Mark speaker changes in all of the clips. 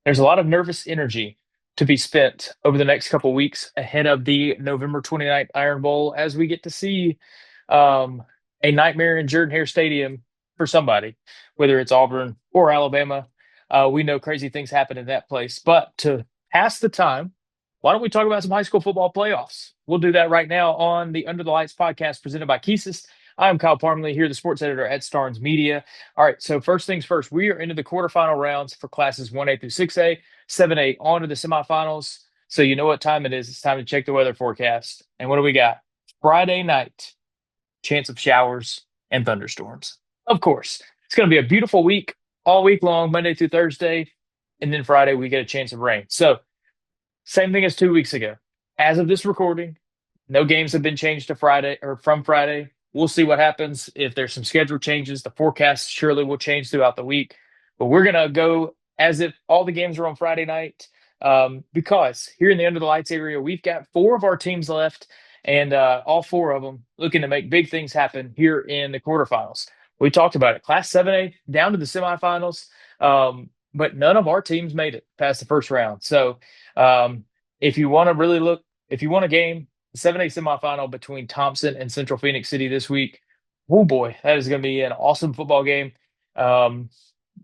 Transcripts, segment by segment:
Speaker 1: There's a lot of nervous energy to be spent over the next couple weeks ahead of the November 29th Iron Bowl as we get to see um, a nightmare in Jordan Hare Stadium for somebody, whether it's Auburn or Alabama. We know crazy things happen in that place. But to pass the time, why don't we talk about some high school football playoffs? We'll do that right now on the Under the Lights podcast presented by KEYSYS. I'm Kyle Parmley here, the sports editor at Starnes Media. All right, so first things first, we are into the quarterfinal rounds for classes 1A through 6A, 7A on to the semifinals. So you know what time it is. It's time to check the weather forecast. And what do we got? Friday night, chance of showers and thunderstorms. Of course, it's going to be a beautiful week all week long, Monday through Thursday. And then Friday, we get a chance of rain. So, same thing as 2 weeks ago. As of this recording, no games have been changed to Friday or from Friday. We'll see what happens. If there's some schedule changes, the forecast surely will change throughout the week. But we're going to go as if all the games are on Friday night because here in the Under the Lights area, we've got four of our teams left, and all four of them looking to make big things happen here in the quarterfinals. We talked about it. Class 7A down to the semifinals, but none of our teams made it past the first round. So if you want to really look, if you want a game, 7A semifinal between Thompson and Central Phoenix City this week. Oh boy, that is going to be an awesome football game. Um,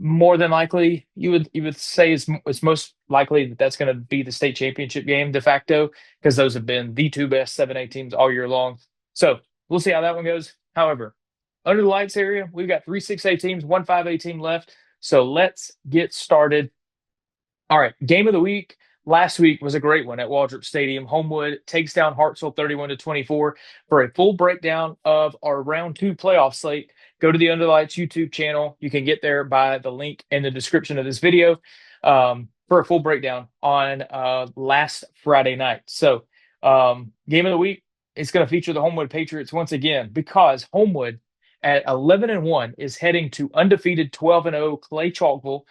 Speaker 1: More than likely, you would say it's most likely that that's going to be the state championship game de facto because those have been the two best 7A teams all year long. So we'll see how that one goes. However, under the lights area, we've got three 6A teams, one 5A team left. So let's get started. All right, game of the week. Last week was a great one at Waldrop Stadium. Homewood takes down Hartsville 31-24. For a full breakdown of our round two playoff slate, go to the Under the Lights YouTube channel. You can get there by the link in the description of this video for a full breakdown on last Friday night. So, game of the week is going to feature the Homewood Patriots once again because Homewood at 11-1 is heading to undefeated 12-0 Clay Chalkville,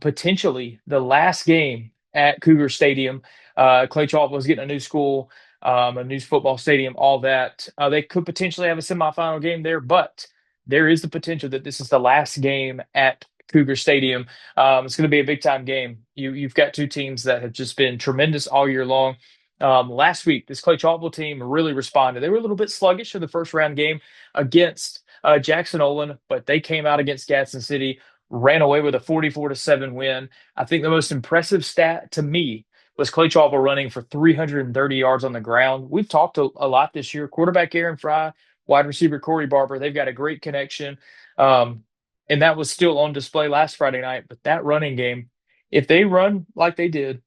Speaker 1: potentially the last game at Cougar Stadium. Clay Chalkville is getting a new school, a new football stadium, all that. They could potentially have a semifinal game there, but there is the potential that this is the last game at Cougar Stadium. It's going to be a big time game. You've got two teams that have just been tremendous all year long. Last week, this Clay Chalkville team really responded. They were a little bit sluggish in the first round game against Jackson Olin, but they came out against Gadsden City, ran away with a 44-7 win. I think the most impressive stat to me was Clay Chalkville running for 330 yards on the ground. We've talked a lot this year. Quarterback Aaron Fry, wide receiver Corey Barber, they've got a great connection. And that was still on display last Friday night. But that running game, if they run like they did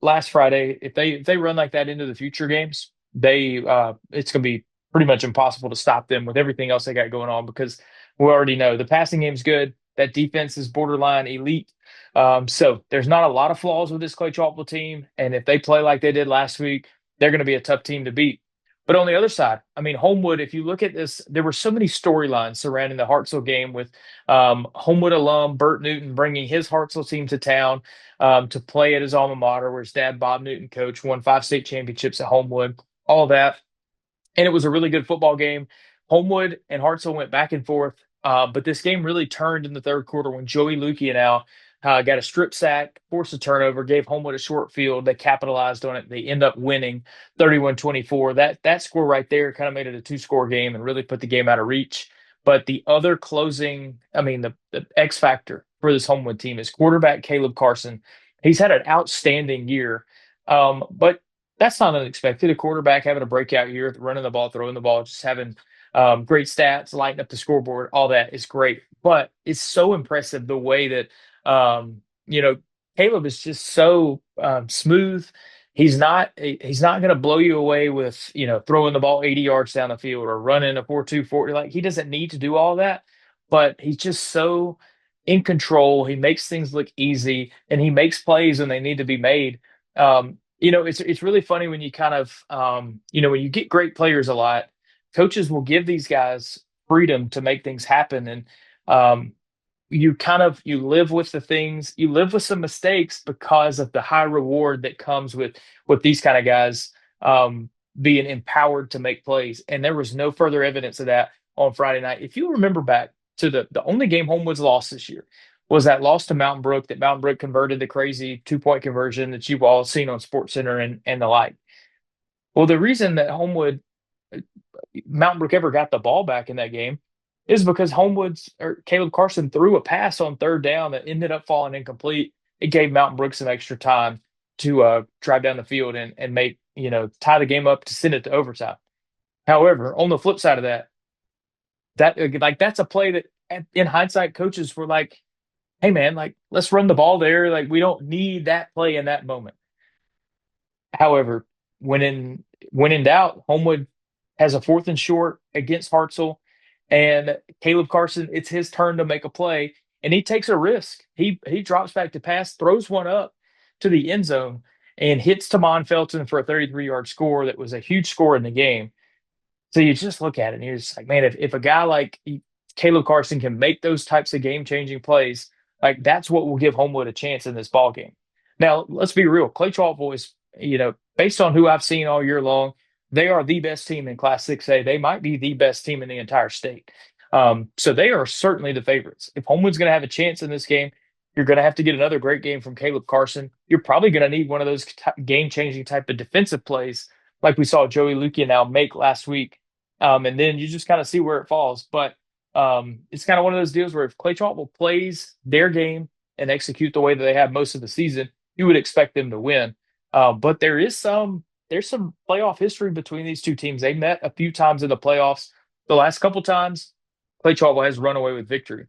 Speaker 1: last Friday, if they run like that into the future games, they it's going to be pretty much impossible to stop them with everything else they got going on because we already know the passing game's good. That defense is borderline elite. So there's not a lot of flaws with this Clay Chalkville team, and if they play like they did last week, they're going to be a tough team to beat. But on the other side, I mean, Homewood, if you look at this, there were so many storylines surrounding the Hartsville game with Homewood alum Burt Newton bringing his Hartsville team to town to play at his alma mater, where his dad, Bob Newton, coach, won five state championships at Homewood, all that. And it was a really good football game. Homewood and Hartsville went back and forth, but this game really turned in the third quarter when Joey Lukianow got a strip sack, forced a turnover, gave Homewood a short field. They capitalized on it. They end up winning 31-24. That score right there kind of made it a two-score game and really put the game out of reach. But the other closing, I mean, the X factor for this Homewood team is quarterback Caleb Carson. He's had an outstanding year, but that's not unexpected. A quarterback having a breakout year, running the ball, throwing the ball, just having great stats, lighting up the scoreboard, all that is great. But it's so impressive the way that you know Caleb is just so smooth. He's not going to blow you away with throwing the ball 80 yards down the field or running a 4.2 40. Like he doesn't need to do all that, but he's just so in control. He makes things look easy, and he makes plays when they need to be made. It's really funny when you kind of when you get great players a lot, coaches will give these guys freedom to make things happen, and you live with the things, you live with some mistakes because of the high reward that comes with these kind of guys being empowered to make plays. And there was no further evidence of that on Friday night. If you remember back to the only game Homewood's lost this year was that loss to Mountain Brook that Mountain Brook converted the crazy 2-point conversion that you've all seen on SportsCenter and the like. Well, the reason that Mountain Brook ever got the ball back in that game is because Homewood's or Caleb Carson threw a pass on third down that ended up falling incomplete. It gave Mountain Brook some extra time to drive down the field and make, tie the game up to send it to overtime. However, on the flip side of that, that's a play that in hindsight, coaches were like, hey man, like let's run the ball there. Like we don't need that play in that moment. However, when in when in doubt, Homewood has a fourth and short against Hartselle, and Caleb Carson, it's his turn to make a play, and he takes a risk. He drops back to pass, throws one up to the end zone, and hits Tamon Felton for a 33-yard score that was a huge score in the game. So you just look at it and you're just like, man, if a guy like Caleb Carson can make those types of game changing plays, like that's what will give Homewood a chance in this ball game. Now, let's be real. Clay Chalk Boys, based on who I've seen all year long, they are the best team in Class 6A. They might be the best team in the entire state. So they are certainly the favorites. If Homewood's going to have a chance in this game, you're going to have to get another great game from Caleb Carson. You're probably going to need one of those game changing type of defensive plays like we saw Joey Lukia now make last week, and then you just kind of see where it falls. But it's kind of one of those deals where if Clay Chalkville plays their game and execute the way that they have most of the season, you would expect them to win. But there's some playoff history between these two teams. They met a few times in the playoffs. The last couple times, Clay Chalkville has run away with victory.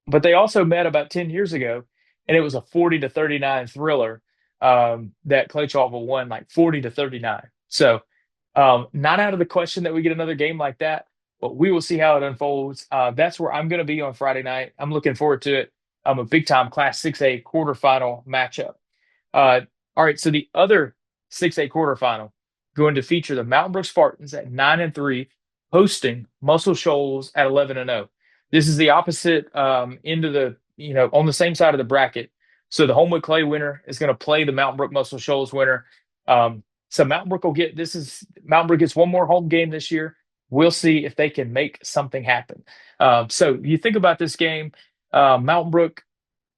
Speaker 1: But they also met about 10 years ago, and it was a 40-39 thriller that Clay Chalkville won, like 40-39. So not out of the question that we get another game like that, but we will see how it unfolds. That's where I'm going to be on Friday night. I'm looking forward to it. I'm a big time Class 6A quarterfinal matchup. All right, so the other 6A quarterfinal going to feature the Mountain Brook Spartans at 9-3, hosting Muscle Shoals at 11-0. This is the opposite end of on the same side of the bracket. So the Homewood Clay winner is going to play the Mountain Brook Muscle Shoals winner. So Mountain Brook Mountain Brook gets one more home game this year. We'll see if they can make something happen. So you think about this game, Mountain Brook,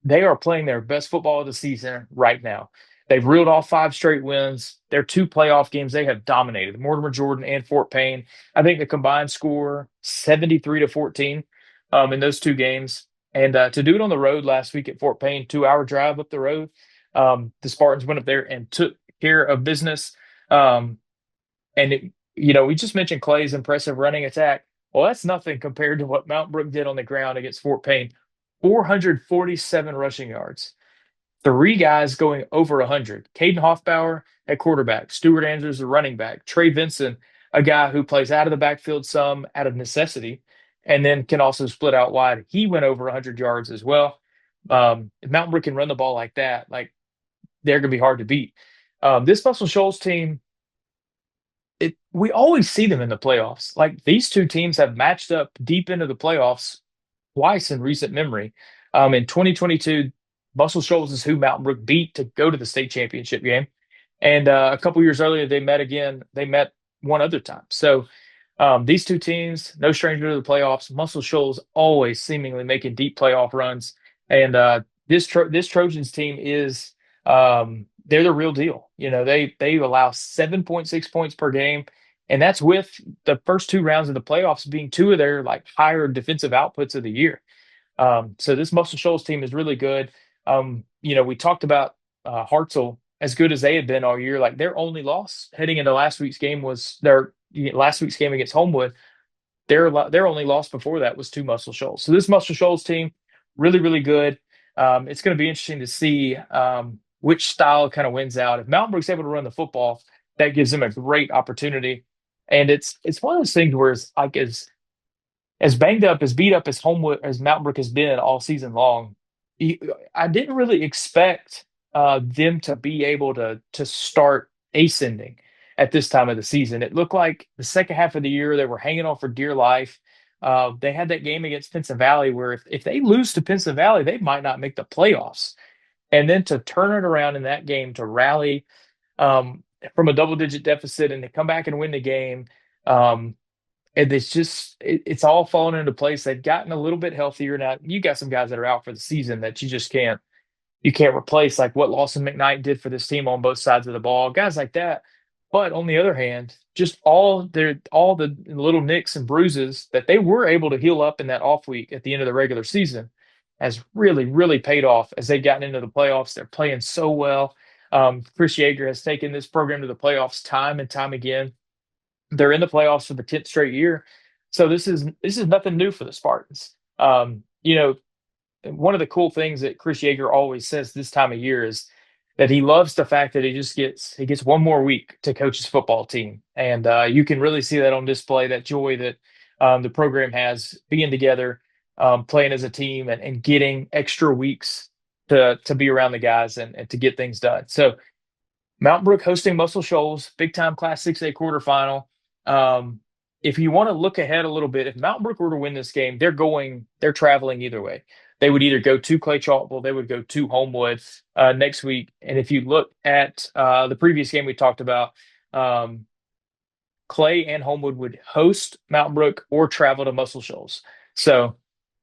Speaker 1: they are playing their best football of the season right now. They've reeled off 5 straight wins. Their 2 playoff games, they have dominated Mortimer Jordan and Fort Payne. I think the combined score 73-14 in those 2 games. And to do it on the road last week at Fort Payne, 2-hour drive up the road, the Spartans went up there and took care of business. We just mentioned Clay's impressive running attack. Well, that's nothing compared to what Mount Brook did on the ground against Fort Payne. 447 rushing yards. 3 guys going over 100. Caden Hoffbauer at quarterback. Stuart Andrews, the running back. Trey Vinson, a guy who plays out of the backfield some out of necessity, and then can also split out wide. He went over 100 yards as well. If Mountain Brook can run the ball like that, like they're going to be hard to beat. This Muscle Shoals team, we always see them in the playoffs. Like these 2 teams have matched up deep into the playoffs twice in recent memory. In 2022, Muscle Shoals is who Mountain Brook beat to go to the state championship game. And a couple years earlier, they met again. They met one other time. So these 2 teams, no stranger to the playoffs. Muscle Shoals always seemingly making deep playoff runs. And this Trojans team is they're the real deal. They allow 7.6 points per game, and that's with the first 2 rounds of the playoffs being 2 of their like higher defensive outputs of the year. So this Muscle Shoals team is really good. We talked about Hartselle as good as they had been all year. Like their only loss heading into last week's game was their last week's game against Homewood. Their only loss before that was to Muscle Shoals. So this Muscle Shoals team, really, really good. It's going to be interesting to see which style kind of wins out. If Mountain Brook's able to run the football, that gives them a great opportunity. And it's one of those things where it's like as banged up, as beat up as Mountain Brook has been all season long, I didn't really expect them to be able to start ascending at this time of the season. It looked like the second half of the year they were hanging on for dear life. They had that game against Pinson Valley where if they lose to Pinson Valley, they might not make the playoffs. And then to turn it around in that game, to rally from a double-digit deficit and to come back and win the game, And it's all fallen into place. They've gotten a little bit healthier now. You got some guys that are out for the season that you can't replace, like what Lawson McKnight did for this team on both sides of the ball, guys like that. But on the other hand, just all the little nicks and bruises that they were able to heal up in that off week at the end of the regular season has really, really paid off as they've gotten into the playoffs. They're playing so well. Chris Yeager has taken this program to the playoffs time and time again. They're in the playoffs for the 10th straight year. So this is nothing new for the Spartans. One of the cool things that Chris Yeager always says this time of year is that he loves the fact that he gets one more week to coach his football team, and you can really see that on display. That joy that the program has being together, playing as a team, and getting extra weeks to be around the guys and to get things done. So Mountain Brook hosting Muscle Shoals, big time Class 6A quarterfinal. Um, if you want to look ahead a little bit, if Mountain Brook were to win this game, they're traveling either way. They would either go to Clay Chalkville, they would go to Homewood next week. And if you look at the previous game we talked about, um, Clay and Homewood would host Mountain Brook or travel to Muscle Shoals. So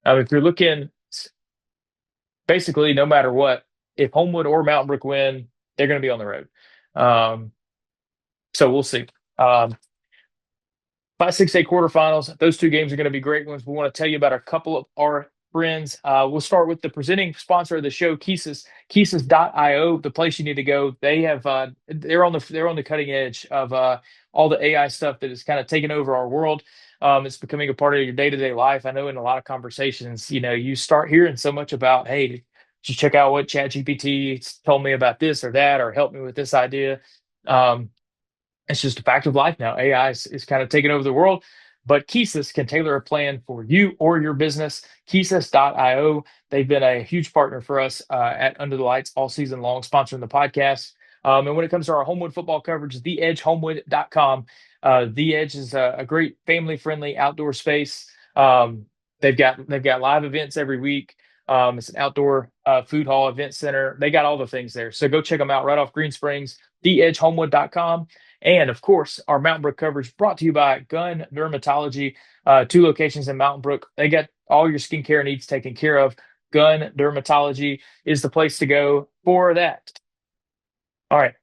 Speaker 1: if you're looking, basically, no matter what, if Homewood or Mountain Brook win, they're going to be on the road. Um, so we'll see. Um, 5-6A quarterfinals. Those two games are going to be great ones. We want to tell you about a couple of our friends. We'll start with the presenting sponsor of the show, KEYSYS, KEYSYS.io, the place you need to go. They're on the cutting edge of all the AI stuff that is kind of taking over our world. It's becoming a part of your day-to-day life. I know in a lot of conversations, you start hearing so much about, hey, did you check out what ChatGPT told me about this or that, or help me with this idea? Um, it's just a fact of life now. AI is kind of taking over the world, but KEYSYS can tailor a plan for you or your business. KEYSYS.io. They've been a huge partner for us at Under the Lights all season long, sponsoring the podcast. And when it comes to our Homewood football coverage, theedgehomewood.com. The Edge is a great family friendly outdoor space. They've got live events every week. It's an outdoor food hall event center. They got all the things there. So go check them out right off Green Springs, theedgehomewood.com. And of course, our Mountain Brook coverage brought to you by Gun Dermatology, two locations in Mountain Brook. They got all your skincare needs taken care of. Gun Dermatology is the place to go for that. All right,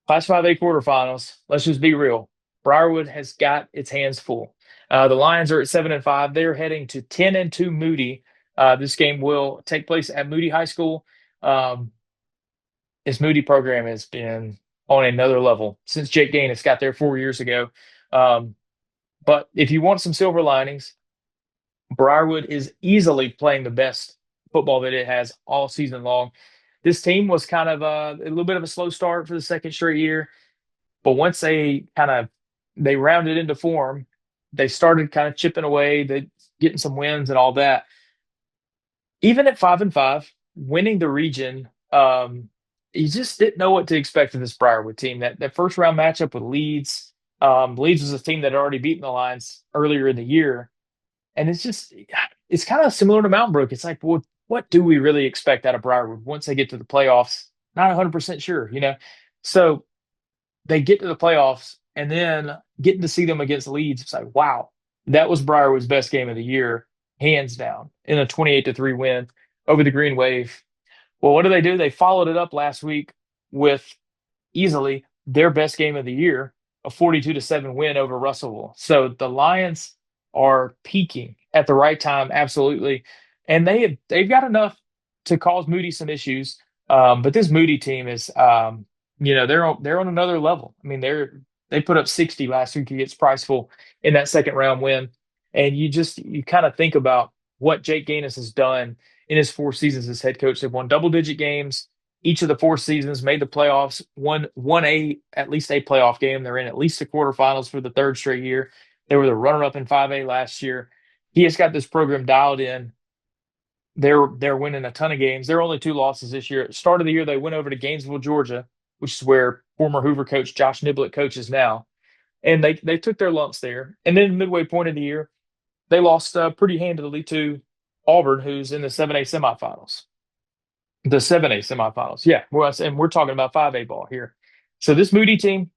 Speaker 1: Class 5A quarterfinals. Let's just be real. Briarwood has got its hands full. The Lions are at 7-5. They're heading to 10-2 Moody. This game will take place at Moody High School. Um, this Moody program has been on another level since Jake Gaines got there 4 years ago. Um, but if you want some silver linings, Briarwood is easily playing the best football that it has all season long. This team was kind of a little bit of a slow start for the second straight year, but once they rounded into form, they started kind of chipping away, they getting some wins and all that. Even at 5-5, winning the region, you just didn't know what to expect of this Briarwood team. That first round matchup with Leeds, Leeds was a team that had already beaten the Lions earlier in the year, and it's kind of similar to Mountain Brook. It's like, well, what do we really expect out of Briarwood once they get to the playoffs? Not 100% sure. So they get to the playoffs, and then getting to see them against Leeds, it's like, wow, that was Briarwood's best game of the year, hands down, in a 28-3 win over the Green Wave. Well, what do? They followed it up last week with easily their best game of the year, a 42-7 win over Russellville. So the Lions are peaking at the right time, absolutely, and they've got enough to cause Moody some issues. But this Moody team is, they're on another level. I mean, they put up 60 last week against Priceville in that second round win, and you kind of think about what Jake Gaines has done in his 4 seasons as head coach. They've won double-digit games each of the 4 seasons, made the playoffs, won at least a playoff game. They're in at least the quarterfinals for the third straight year. They were the runner-up in 5A last year. He has got this program dialed in. They're winning a ton of games. They're only 2 losses this year. At the start of the year, they went over to Gainesville, Georgia, which is where former Hoover coach Josh Niblett coaches now, and they took their lumps there. And then midway point of the year, they lost pretty handily to Auburn, who's in the 7A semifinals. The 7A semifinals. Yeah. And we're talking about 5A ball here. So this Moody team,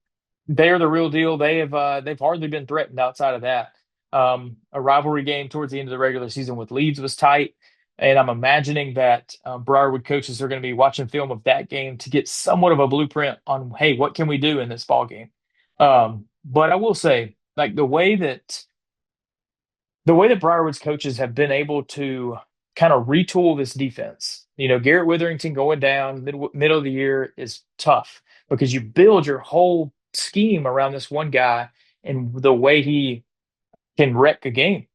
Speaker 1: they're the real deal. They've hardly been threatened outside of that. A rivalry game towards the end of the regular season with Leeds was tight. And I'm imagining that Briarwood coaches are going to be watching film of that game to get somewhat of a blueprint on, hey, what can we do in this ball game? But I will say, like the way that Briarwood's coaches have been able to kind of retool this defense. Garrett Witherington going down middle of the year is tough because you build your whole scheme around this one guy and the way he can wreck a game.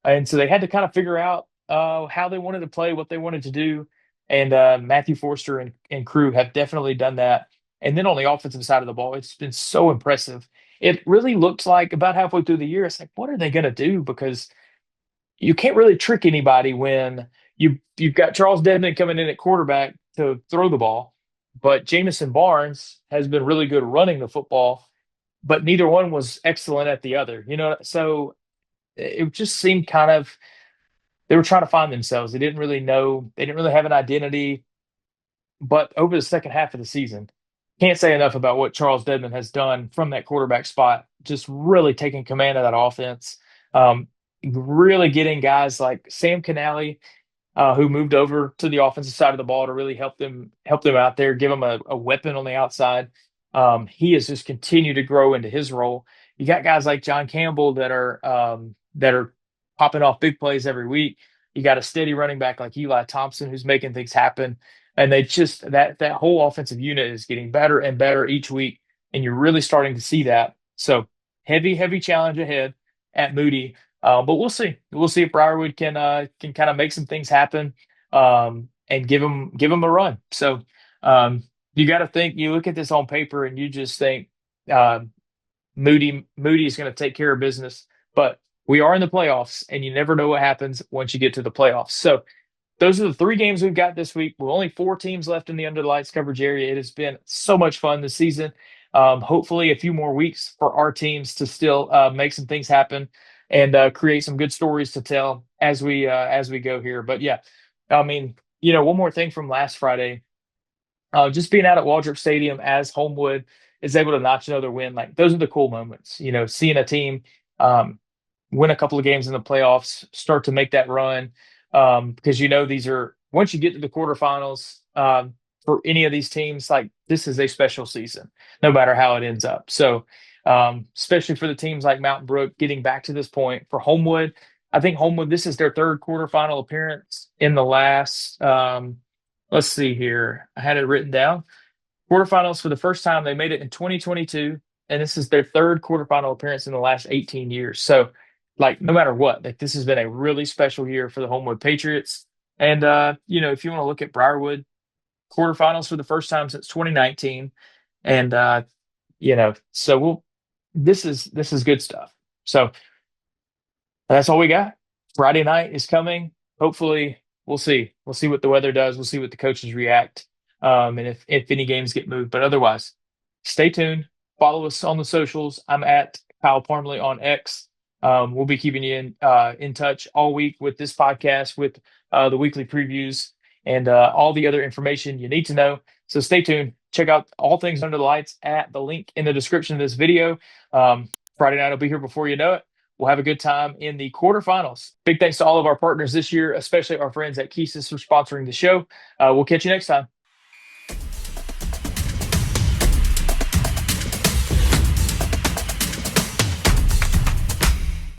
Speaker 1: And so they had to kind of figure out how they wanted to play, what they wanted to do. And Matthew Forster and crew have definitely done that. And then on the offensive side of the ball, it's been so impressive. It really looks like about halfway through the year, it's like, what are they going to do? Because you can't really trick anybody when you've got Charles Dedman coming in at quarterback to throw the ball, but Jamison Barnes has been really good running the football, but neither one was excellent at the other. So it just seemed kind of they were trying to find themselves. They didn't really know. They didn't really have an identity. But over the second half of the season, can't say enough about what Charles Dedman has done from that quarterback spot. Just really taking command of that offense. Um, really getting guys like Sam Canale who moved over to the offensive side of the ball to really help them out there, give them a weapon on the outside. He has just continued to grow into his role. You got guys like John Campbell that are popping off big plays every week. You got a steady running back like Eli Thompson who's making things happen, and they just that whole offensive unit is getting better and better each week, and you're really starting to see that. So heavy challenge ahead at Moody, but we'll see. We'll see if Briarwood can kind of make some things happen and give them a run. So you got to think. You look at this on paper and you just think uh, Moody is going to take care of business. But we are in the playoffs, and you never know what happens once you get to the playoffs. So those are the three games we've got this week. We're only four teams left in the Under the Lights coverage area. It has been so much fun this season. Hopefully, a few more weeks for our teams to still make some things happen and create some good stories to tell as we go here. But yeah, I mean, one more thing from last Friday, just being out at Waldrop Stadium as Homewood is able to notch another win. Like those are the cool moments. Seeing a team um, win a couple of games in the playoffs, start to make that run. Because these are once you get to the quarterfinals for any of these teams, like this is a special season, no matter how it ends up. So, especially for the teams like Mountain Brook getting back to this point for Homewood, I think Homewood this is their third quarterfinal appearance in the last. Let's see here, I had it written down. Quarterfinals for the first time they made it in 2022, and this is their third quarterfinal appearance in the last 18 years. So, like no matter what, like this has been a really special year for the Homewood Patriots. And if you want to look at Briarwood quarterfinals for the first time since 2019, and so this is good stuff. So that's all we got. Friday night is coming. Hopefully, we'll see. We'll see what the weather does. We'll see what the coaches react, and if any games get moved. But otherwise, stay tuned. Follow us on the socials. I'm at Kyle Parmley on X. We'll be keeping you in touch all week with this podcast, with the weekly previews, and all the other information you need to know. So stay tuned. Check out all things under the lights at the link in the description of this video. Friday night will be here before you know it. We'll have a good time in the quarterfinals. Big thanks to all of our partners this year, especially our friends at KEYSYS for sponsoring the show. We'll catch you next time.